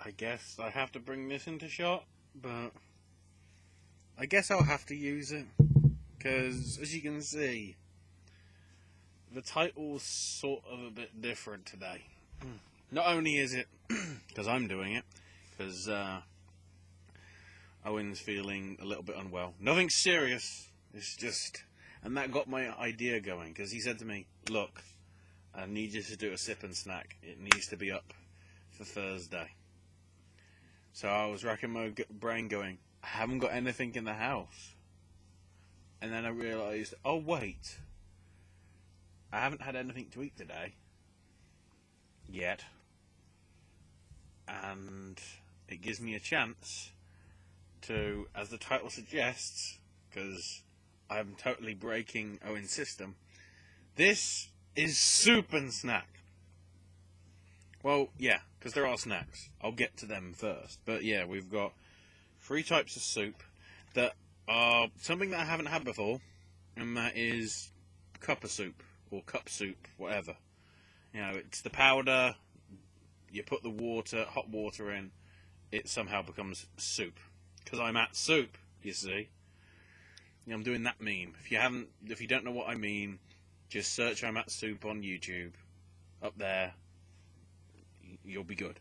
I guess I have to bring this into shot, but I guess I'll have to use it, because as you can see, the title's sort of a bit different today. Not only is it because I'm doing it, because Owen's feeling a little bit unwell. Nothing serious, it's just... And that got my idea going, because he said to me, look, I need you to do a sip and snack. It needs to be up for Thursday. So I was racking my brain going, I haven't got anything in the house. And then I realised, oh wait, I haven't had anything to eat today. Yet. And it gives me a chance to, as the title suggests, because I'm totally breaking Owen's system, this is soup and snack. Well, yeah, because there are snacks. I'll get to them first. But yeah, we've got 3 types of soup that are something that I haven't had before, and that is cup of soup, or cup soup, whatever. You know, it's the powder, you put the water, hot water in, it somehow becomes soup. Because I'm at soup, you see. You know, I'm doing that meme. If you don't know what I mean, just search I'm at soup on YouTube. Up there, you'll be good.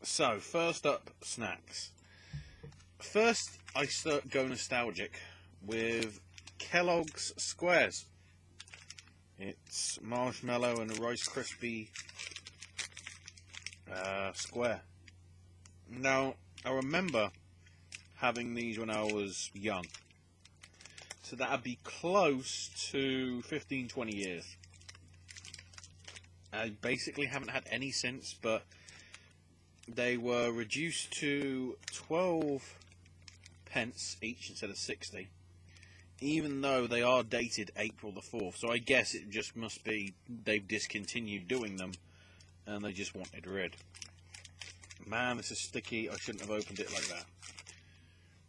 So, first up, snacks. First, I go nostalgic with Kellogg's Squares. It's marshmallow and a Rice Krispie square. Now, I remember having these when I was young. So that'd be close to 15-20 years. I basically haven't had any since, but they were reduced to 12 pence each instead of 60. Even though they are dated April the 4th, so I guess it just must be they've discontinued doing them and they just wanted rid. Man, this is sticky. I shouldn't have opened it like that.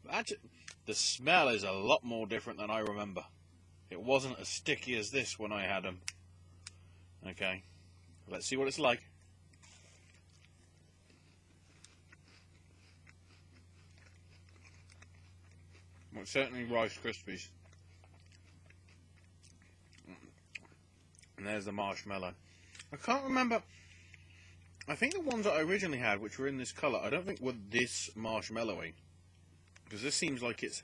But actually, the smell is a lot more different than I remember. It wasn't as sticky as this when I had them. Okay, let's see what it's like. Well, it's certainly Rice Krispies. And there's the marshmallow. I can't remember. I think the ones that I originally had, which were in this colour, I don't think were this marshmallowy. Because this seems like it's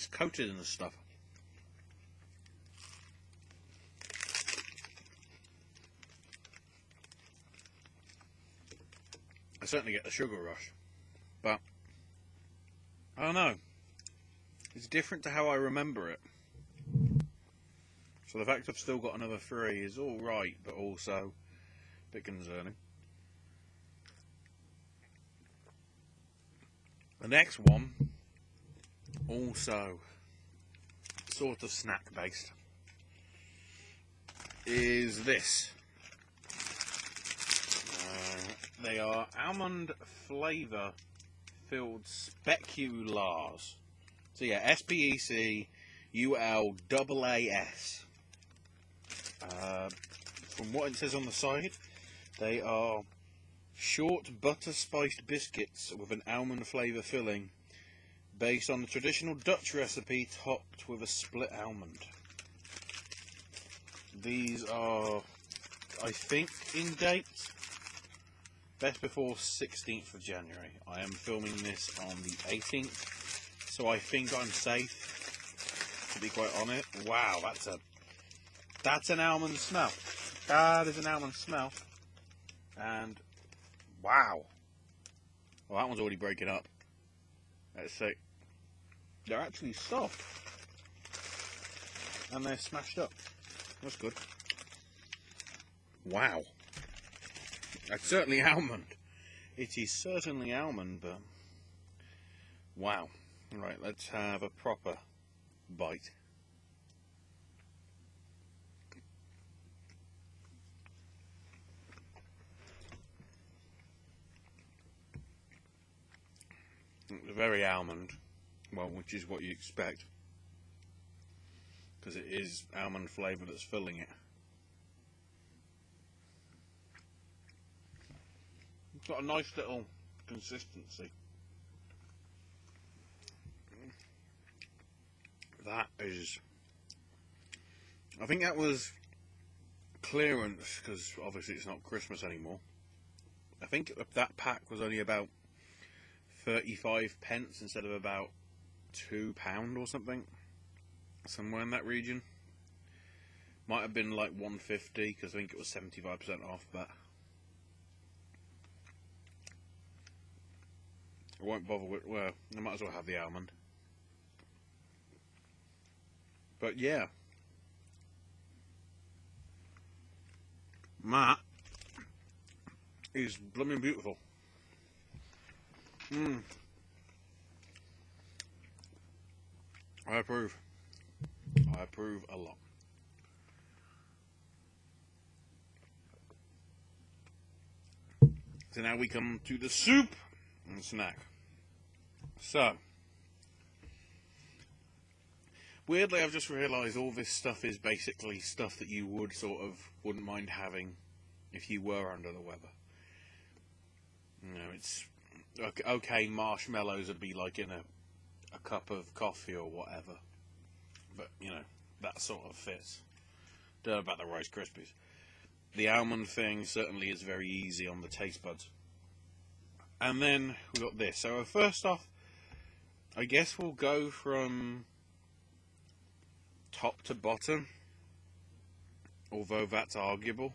coated in the stuff. I certainly get the sugar rush. But I don't know. It's different to how I remember it. So the fact I've still got another 3 is alright, but also a bit concerning. The next one, also sort of snack based, is this. They are almond flavour filled speculoos. So yeah, SPECULAAS. From what it says on the side, they are short butter spiced biscuits with an almond flavour filling, based on the traditional Dutch recipe topped with a split almond. These are, I think, in date best before 16th of January. I am filming this on the 18th, so I think I'm safe, to be quite honest. Wow, that's an almond smell. That is an almond smell. And wow. Well, that one's already breaking up. Let's see. They're actually soft. And they're smashed up. That's good. Wow. That's certainly almond. It is certainly almond, but wow. Right, let's have a proper bite. It's very almond, well, which is what you expect, because it is almond flavour that's filling it. Got a nice little consistency. That is... I think that was clearance, because obviously it's not Christmas anymore. I think that pack was only about 35 pence instead of about £2 or something. Somewhere in that region. Might have been like 150 because I think it was 75% off, but I won't bother with, well, I might as well have the almond. But yeah, that is blooming beautiful. I approve. I approve a lot. So now we come to the soup and snack. So, weirdly, I've just realised all this stuff is basically stuff that you wouldn't mind having if you were under the weather. You know, it's okay. Marshmallows would be like in a cup of coffee or whatever, but you know that sort of fits. Don't know about the Rice Krispies. The almond thing certainly is very easy on the taste buds. And then we got this. So first off, I guess we'll go from top to bottom, although that's arguable.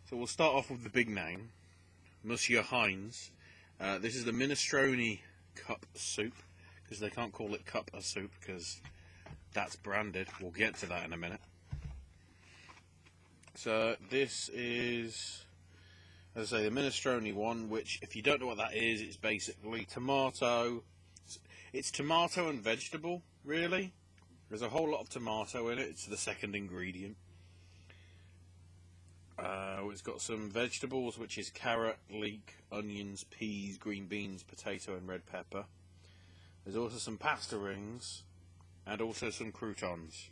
So we'll start off with the big name, Monsieur Heinz. This is the minestrone cup soup, because they can't call it cup of soup because that's branded. We'll get to that in a minute. So this is, as I say, the minestrone one, which if you don't know what that is, it's basically tomato. It's tomato and vegetable, really. There's a whole lot of tomato in it. It's the second ingredient. It's got some vegetables, which is carrot, leek, onions, peas, green beans, potato and red pepper. There's also some pasta rings and also some croutons.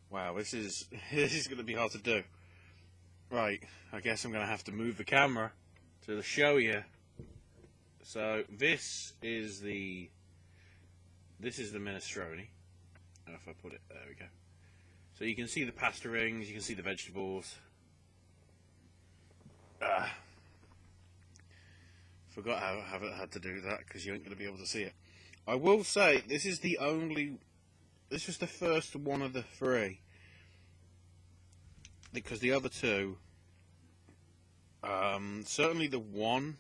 Wow, this is going to be hard to do. Right, I guess I'm going to have to move the camera to show you. So this is the minestrone. If I put it, there we go. So you can see the pasta rings, you can see the vegetables. Forgot how I had to do that because you ain't going to be able to see it. I will say this was the first one of the three, because the other two, certainly the one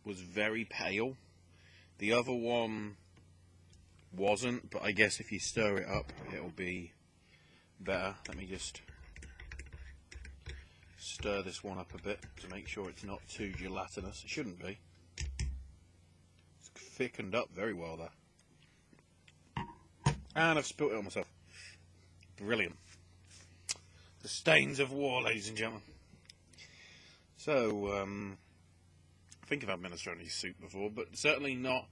was very pale. The other one wasn't, but I guess if you stir it up, it'll be better. Let me just stir this one up a bit to make sure it's not too gelatinous. It shouldn't be. It's thickened up very well there. And I've spilt it on myself. Brilliant. The stains of war, ladies and gentlemen. So, I think I've had minestrone soup before, but certainly not.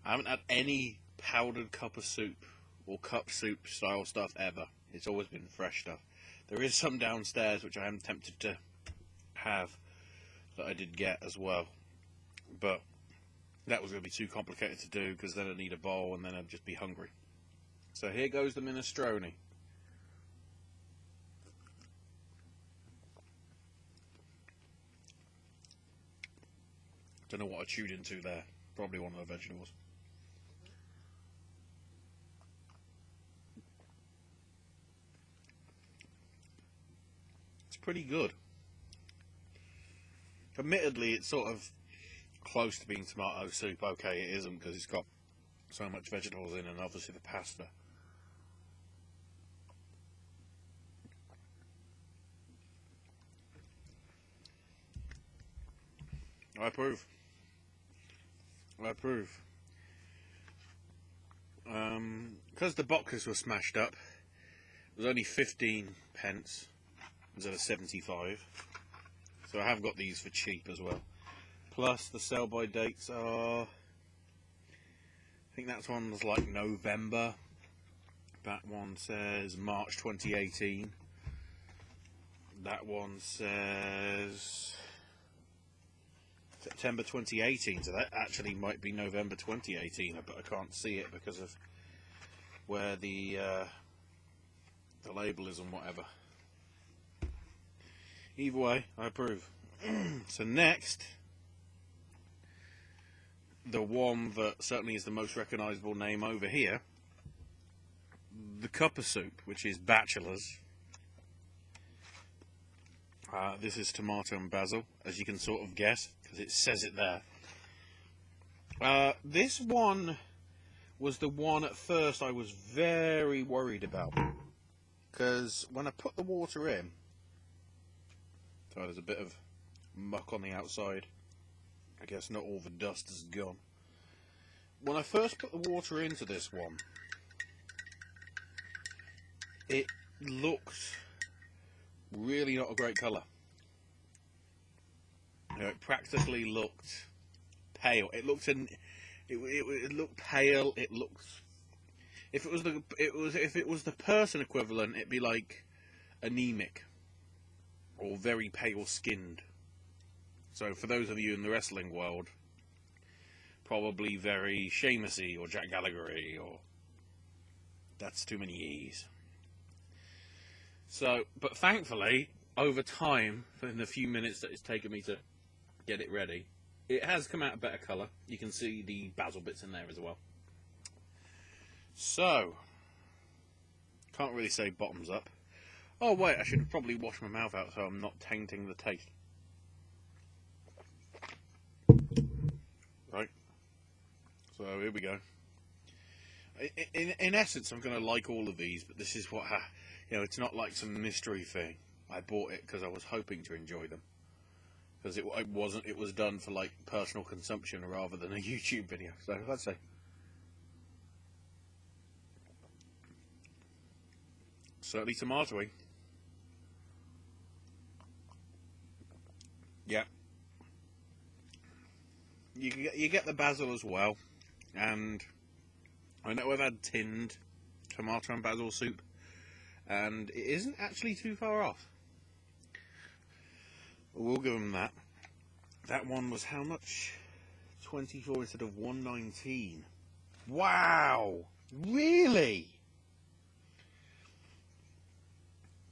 I haven't had any powdered cup of soup or cup soup style stuff ever. It's always been fresh stuff. There is some downstairs which I am tempted to have that I did get as well, but that was going to be too complicated to do because then I'd need a bowl and then I'd just be hungry. So here goes the minestrone. Don't know what I chewed into there. Probably one of the vegetables. It's pretty good. Admittedly, it's sort of close to being tomato soup. Okay, it isn't because it's got so much vegetables in and obviously the pasta. I approve. I approve. Because the boxes were smashed up, it was only 15 pence instead of 75. So I have got these for cheap as well. Plus the sell-by dates are, I think that one's like November. That one says March 2018. That one says September 2018, so that actually might be November 2018, but I can't see it because of where the label is and whatever. Either way, I approve. So next, the one that certainly is the most recognisable name over here, the cup of soup, which is Bachelor's. This is tomato and basil, as you can sort of guess, because it says it there. This one was the one at first I was very worried about, because when I put the water in, so there's a bit of muck on the outside. I guess not all the dust is gone. When I first put the water into this one, it looked really not a great colour. You know, it practically looked pale. It looked it looked pale. It looked, if it was the person equivalent, it'd be like anemic or very pale skinned. So for those of you in the wrestling world, probably very Sheamusy or Jack Gallagher-y, or that's too many E's. So, but thankfully, over time, in the few minutes that it's taken me to get it ready, it has come out a better colour. You can see the basil bits in there as well. So, can't really say bottoms up. Oh wait, I should probably wash my mouth out so I'm not tainting the taste. Right. So here we go. In essence, I'm going to like all of these, but this is what, you know, it's not like some mystery thing. I bought it because I was hoping to enjoy them. Because it wasn't, it was done for like personal consumption rather than a YouTube video. So let's say. Certainly tomatoey. Yeah. You get the basil as well, and I know I've had tinned tomato and basil soup, and it isn't actually too far off. We'll give them that. That one was how much? 24 instead of 119. Wow! Really?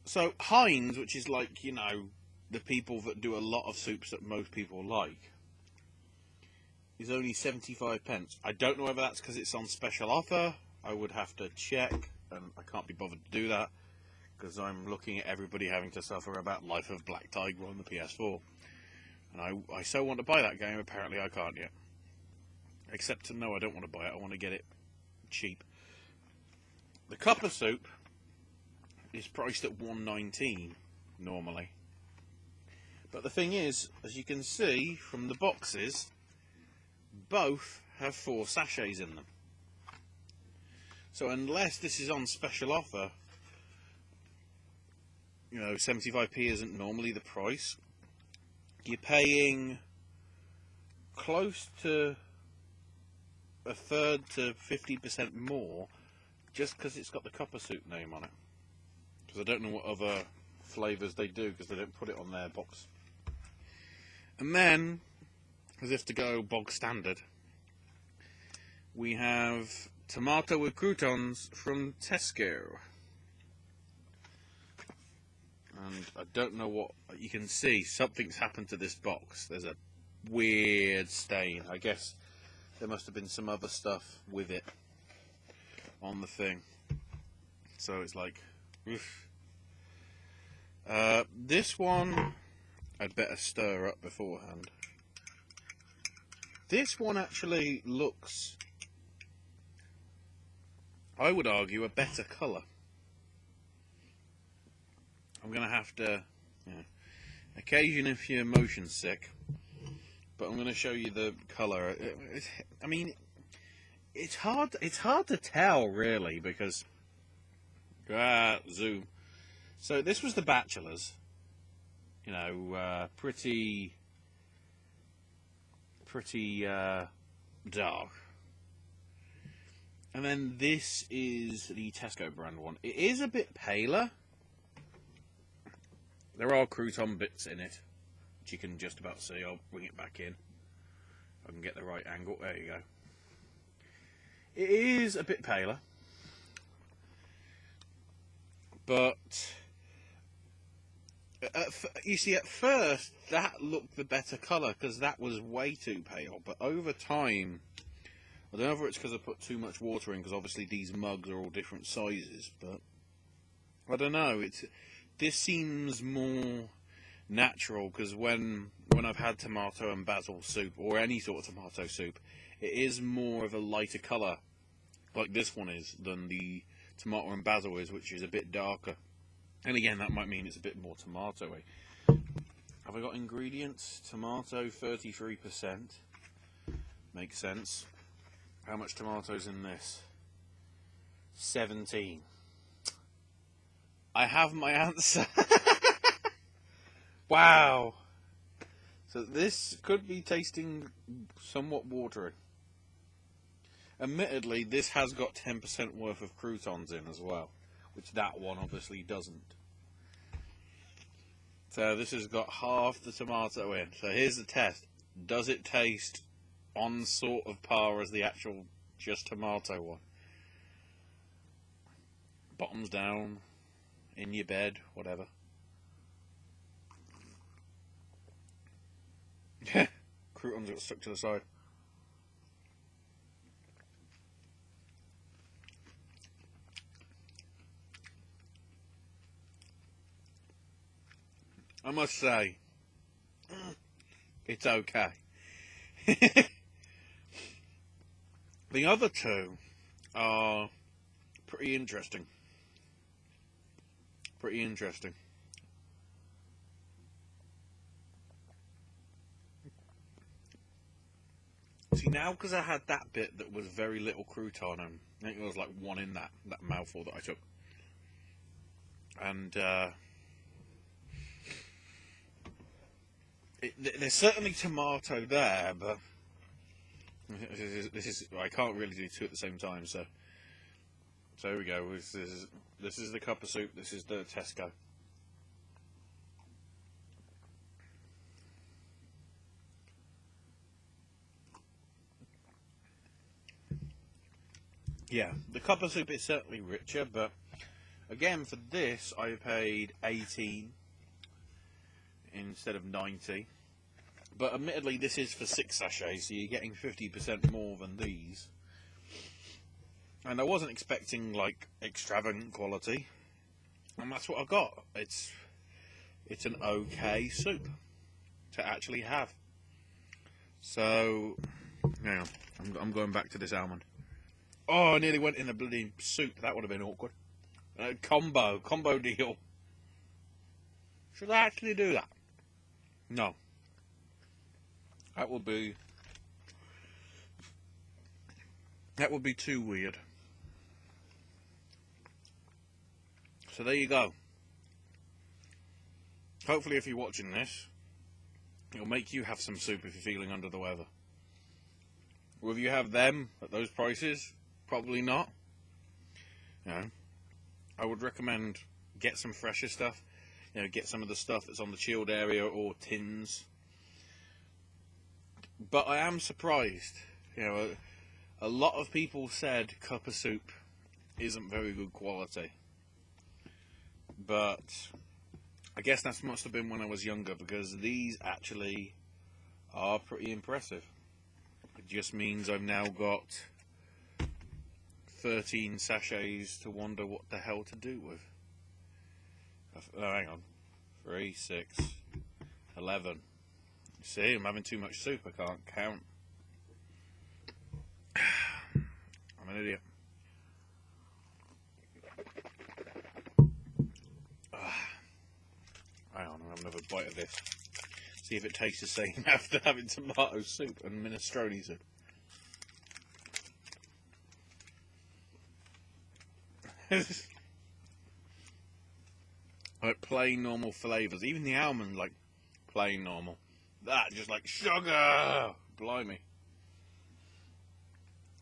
So Heinz, which is like, you know, the people that do a lot of soups that most people like, is only 75 pence. I don't know whether that's because it's on special offer. I would have to check, and I can't be bothered to do that because I'm looking at everybody having to suffer about Life of Black Tiger on the PS4. And I so want to buy that game, apparently I can't yet. Except to know I don't want to buy it, I want to get it cheap. The cup of soup is priced at $1.19 normally. But the thing is, as you can see from the boxes, both have 4 sachets in them. So unless this is on special offer, you know, 75p isn't normally the price. You're paying close to a third to 50% more just because it's got the cup of soup name on it. Because I don't know what other flavours they do because they don't put it on their box. And then, as if to go bog standard, we have tomato with croutons from Tesco. And I don't know what, you can see something's happened to this box. There's a weird stain. I guess there must have been some other stuff with it on the thing. So it's like, oof. This one I'd better stir up beforehand. This one actually looks, I would argue, a better colour. I'm going to have to, you know, occasion if you're motion sick, but I'm going to show you the colour. I mean, it's hard to tell really because, zoom. So this was the Bachelor's, you know, pretty dark. And then this is the Tesco brand one. It is a bit paler There are crouton bits in it, which you can just about see. I'll bring it back in. If I can get the right angle. There you go. It is a bit paler, but you see, at first that looked the better colour because that was way too pale. But over time, I don't know if it's because I put too much water in, because obviously these mugs are all different sizes. But I don't know. This seems more natural, because when I've had tomato and basil soup, or any sort of tomato soup, it is more of a lighter colour, like this one is, than the tomato and basil is, which is a bit darker. And again, that might mean it's a bit more tomatoey. Have I got ingredients? Tomato, 33%. Makes sense. How much tomatoes in this? 17. I have my answer. Wow. So this could be tasting somewhat watery. Admittedly, this has got 10% worth of croutons in as well, which that one obviously doesn't. So this has got half the tomato in. So here's the test. Does it taste on sort of par as the actual just tomato one? Bottoms down, in your bed, whatever. Croutons got stuck to the side. I must say, it's okay. The other two are pretty interesting. Pretty interesting. See, now because I had that bit that was very little crouton, and I think there was like one in that mouthful that I took. And there's certainly tomato there, but this is I can't really do two at the same time. So here we go. This is the cup of soup. This is the Tesco. Yeah, the cup of soup is certainly richer, but again, for this I paid 18 instead of 90. But admittedly, this is for 6 sachets, so you're getting 50% more than these. And I wasn't expecting like extravagant quality, and that's what I got. It's an okay soup to actually have. So, hang on, I'm going back to this almond. Oh, I nearly went in a bloody soup. That would have been awkward. Combo deal. Should I actually do that? No. That would be too weird. So there you go. Hopefully, if you're watching this, it'll make you have some soup if you're feeling under the weather. Will you have them at those prices? Probably not. You know, I would recommend get some fresher stuff. You know, get some of the stuff that's on the chilled area or tins. But I am surprised. You know, a lot of people said cup of soup isn't very good quality. But I guess that must have been when I was younger, because these actually are pretty impressive. It just means I've now got 13 sachets to wonder what the hell to do with. Oh, hang on. 3, 6, 11. See, I'm having too much soup, I can't count. I'm an idiot. Hang on, I'll have another bite of this. See if it tastes the same after having tomato soup and minestrone soup. Like plain normal flavours. Even the almond, like plain normal. That just like sugar. Blimey.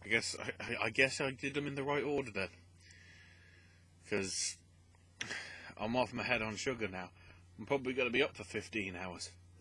I guess I did them in the right order then, because I'm off my head on sugar now. I'm probably going to be up for 15 hours.